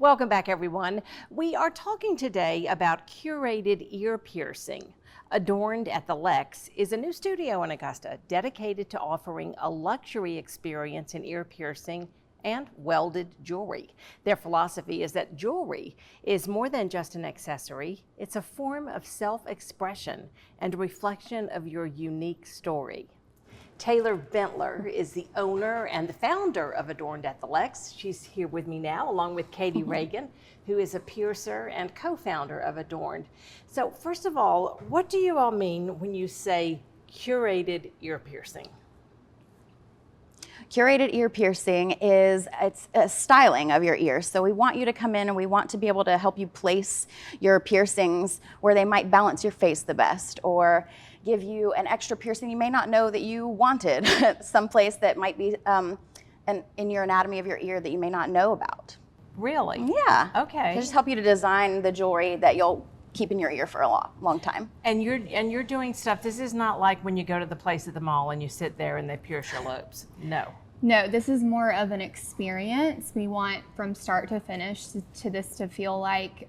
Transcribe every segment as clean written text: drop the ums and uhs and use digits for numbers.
Welcome back, everyone. We are talking today about curated ear piercing. Adorned at the Lex is a new studio in Augusta dedicated to offering a luxury experience in ear piercing and welded jewelry. Their philosophy is that jewelry is more than just an accessory. It's a form of self-expression and a reflection of your unique story. Taylor Bentler is the owner and the founder of Adorned at the Lex. She's here with me now, along with Katie Reagan, who is a piercer and co-founder of Adorned. So first of all, what do you all mean when you say curated ear piercing? Curated ear piercing it's a styling of your ears. So we want you to come in and we want to be able to help you place your piercings where they might balance your face the best, or give you an extra piercing you may not know that you wanted, someplace that might be in your anatomy of your ear that you may not know about. Really? Yeah. Okay. To just help you to design the jewelry that you'll keep in your ear for a long time. And you're doing stuff. This is not like when you go to the place at the mall and you sit there and they pierce your lobes. No. No, this is more of an experience. We want from start to finish to this to feel like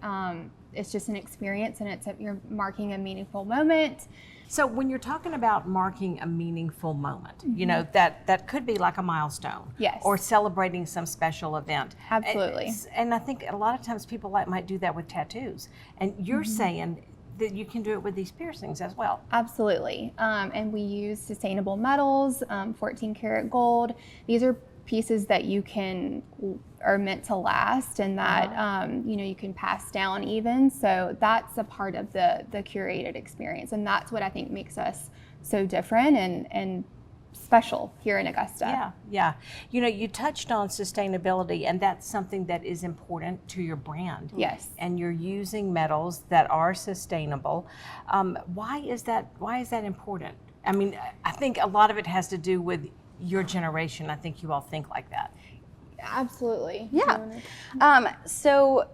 it's just an experience, and you're marking a meaningful moment. So when you're talking about marking a meaningful moment, you know, that could be like a milestone. Yes. Or celebrating some special event. Absolutely. And I think a lot of times people might do that with tattoos. And you're saying that you can do it with these piercings as well. Absolutely. And we use sustainable metals, 14 karat gold. These are pieces that are meant to last, and that you can pass down even. So that's a part of the curated experience, and that's what I think makes us so different and special here in Augusta. Yeah. You know, you touched on sustainability, and that's something that is important to your brand. Yes. And you're using metals that are sustainable. Why is that important? I mean, I think a lot of it has to do with your generation. I think you all think like that. Absolutely. Yeah. So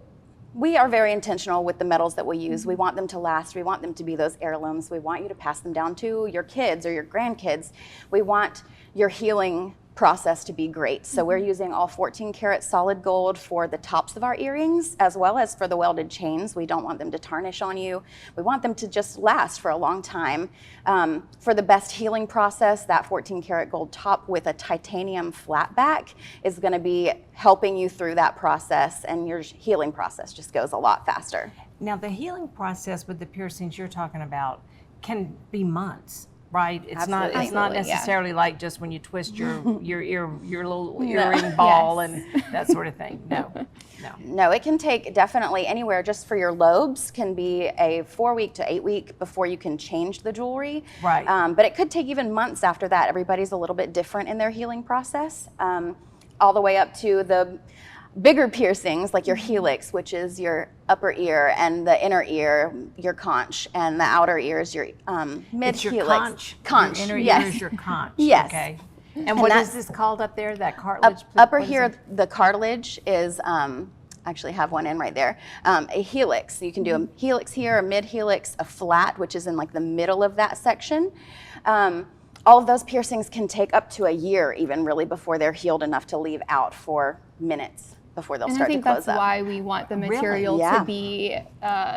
we are very intentional with the metals that we use. We want them to last. We want them to be those heirlooms. We want you to pass them down to your kids or your grandkids. We want your healing process to be great. So we're using all 14 karat solid gold for the tops of our earrings, as well as for the welded chains. We don't want them to tarnish on you. We want them to just last for a long time. For the best healing process, that 14 karat gold top with a titanium flat back is going to be helping you through that process, and your healing process just goes a lot faster. Now, the healing process with the piercings you're talking about can be months. Right, it's not necessarily like just when you twist your little earring ball and that sort of thing. No, it can take definitely anywhere. Just for your lobes can be a 4 week to 8 week before you can change the jewelry. Right. But it could take even months after that. Everybody's a little bit different in their healing process. All the way up to the bigger piercings like your helix, which is your upper ear, and the inner ear, your conch, and the outer ear is your mid helix. Conch. Your inner ear is your conch. Yes. Okay. And what is this called up there? That cartilage? Upper here, the cartilage is, actually have one in right there, a helix. So you can do a helix here, a mid helix, a flat, which is in like the middle of that section. All of those piercings can take up to a year even really before they're healed enough to leave out for minutes before they'll start to close up. I think that's why we want the material to be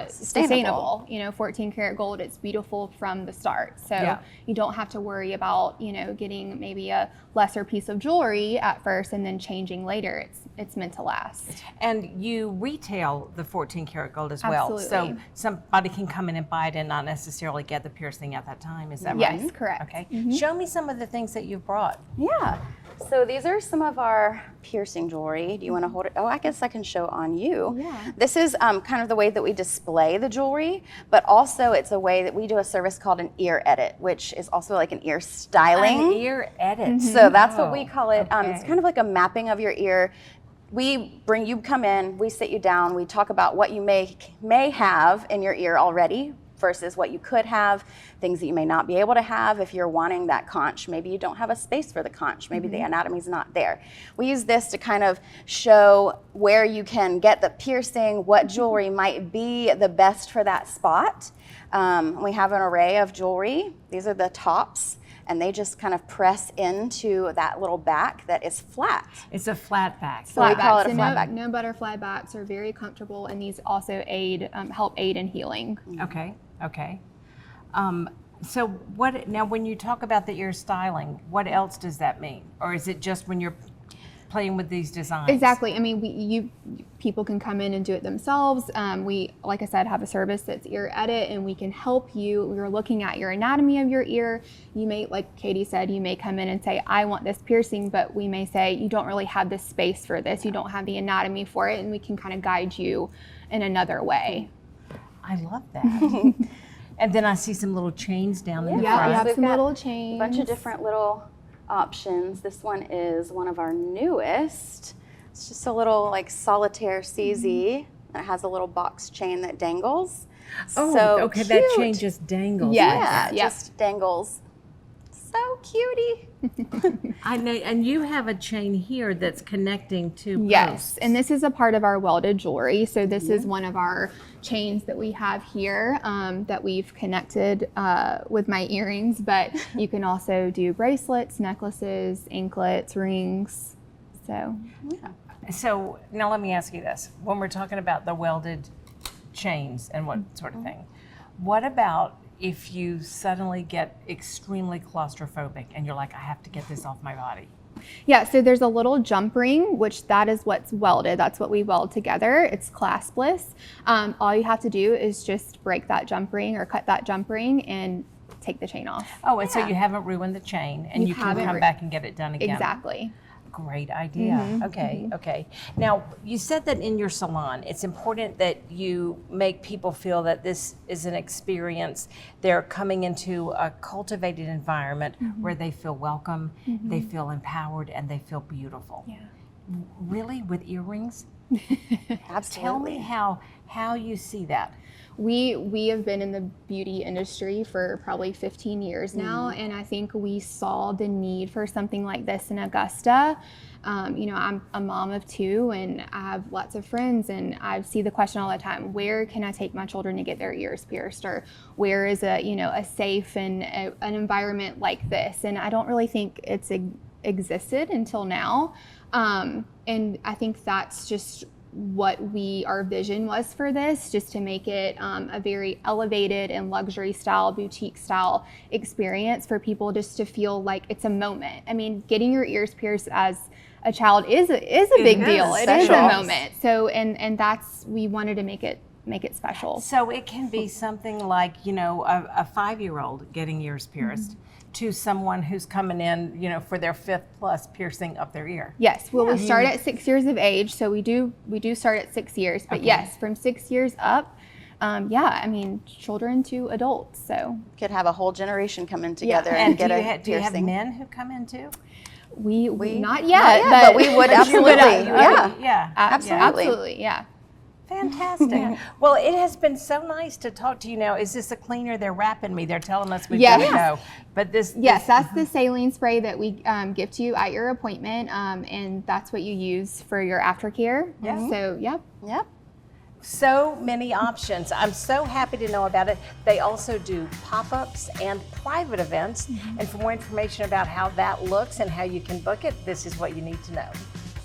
sustainable. 14 karat gold, it's beautiful from the start. So you don't have to worry about, getting maybe a lesser piece of jewelry at first and then changing later. It's meant to last. And you retail the 14 karat gold as well. Absolutely. So somebody can come in and buy it and not necessarily get the piercing at that time. Is that right? Yes, correct. Okay. Show me some of the things that you've brought. Yeah. So these are some of our piercing jewelry. Do you want to hold it? Oh, I guess I can show on you. Yeah. This is kind of the way that we display the jewelry, but also it's a way that we do a service called an ear edit, which is also like an ear styling. An ear edit. So that's what we call it. Okay. It's kind of like a mapping of your ear. You come in, we sit you down, we talk about what you may have in your ear already versus what you could have, things that you may not be able to have if you're wanting that conch. Maybe you don't have a space for the conch. Maybe the anatomy's not there. We use this to kind of show where you can get the piercing, what jewelry might be the best for that spot. We have an array of jewelry. These are the tops. and they just kind of press into that little back that is flat. It's a flat back. So we call it a So flat back. no butterfly backs are very comfortable, and these also help aid in healing. Okay, okay. So what, now when you talk about the ear styling, what else does that mean? Or is it just when you're playing with these designs? Exactly. I mean, people can come in and do it themselves. We, like I said, have a service that's ear edit, and we can help you. We're looking at your anatomy of your ear. You may, like Katie said, you may come in and say, I want this piercing, but we may say, you don't really have the space for this. You don't have the anatomy for it, and we can kind of guide you in another way. I love that. And then I see some little chains down in the Yeah, we front. have We've some got little a chains. bunch of different little options. This one is one of our newest. It's just a little like solitaire CZ. It has a little box chain that dangles. Oh, so okay, cute. that chain just dangles. Yes. Yeah, just dangles. So cutie. I know, and you have a chain here that's connecting to Yes, posts. and this is a part of our welded jewelry. So this is one of our chains that we have here that we've connected with my earrings, but you can also do bracelets, necklaces, anklets, rings. So So now let me ask you this. When we're talking about the welded chains and what sort of thing, what about if you suddenly get extremely claustrophobic and you're like, I have to get this off my body? yeah, so there's a little jump ring, which that is what's welded. That's what we weld together. It's claspless. All you have to do is just break that jump ring or cut that jump ring and take the chain off. Oh, and so you haven't ruined the chain, and you can haven't come back and get it done again. Exactly. Great idea. Okay, okay. Now, you said that in your salon, it's important that you make people feel that this is an experience. They're coming into a cultivated environment where they feel welcome, they feel empowered, and they feel beautiful. Yeah. Really, with earrings? Absolutely. Tell me how you see that. We have been in the beauty industry for probably 15 years now, and I think we saw the need for something like this in Augusta. You know, I'm a mom of 2, and I have lots of friends, and I see the question all the time: where can I take my children to get their ears pierced, or where is a safe and an environment like this? And I don't really think it's existed until now, and I think that's just what our vision was for this, just to make it a very elevated and luxury style, boutique style experience for people, just to feel like it's a moment. I mean, getting your ears pierced as a child is a big deal. It is a moment. So and that's, we wanted to make it special. So it can be something like, you know, a 5-year-old getting ears pierced to someone who's coming in, you know, for their 5th plus piercing up their ear. Yes, well, we start at 6 years of age, so we do start at 6 years. But yes, from 6 years up, yeah, I mean, children to adults. So Could have a whole generation come in together And and get do you have piercing. men who come in too? we Not not yet, yet, but we would absolutely. Yeah. Yeah. Absolutely. absolutely, yeah. Fantastic. Well, it has been so nice to talk to you now. Is this a cleaner? They're wrapping me. They're telling us we've Yes. got to go. But this. Yes, that's the saline spray that we give to you at your appointment, and that's what you use for your aftercare. Yeah. So, yep. Yep. So many options. I'm so happy to know about it. They also do pop-ups and private events. And for more information about how that looks and how you can book it, this is what you need to know.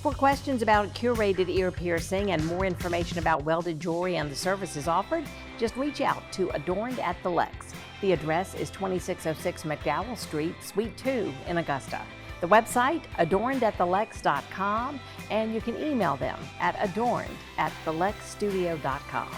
For questions about curated ear piercing and more information about welded jewelry and the services offered, just reach out to Adorned at the Lex. The address is 2606 McDowell Street, Suite 2 in Augusta. The website, adornedатthelex.com, and you can email them at adorned@thelexstudio.com.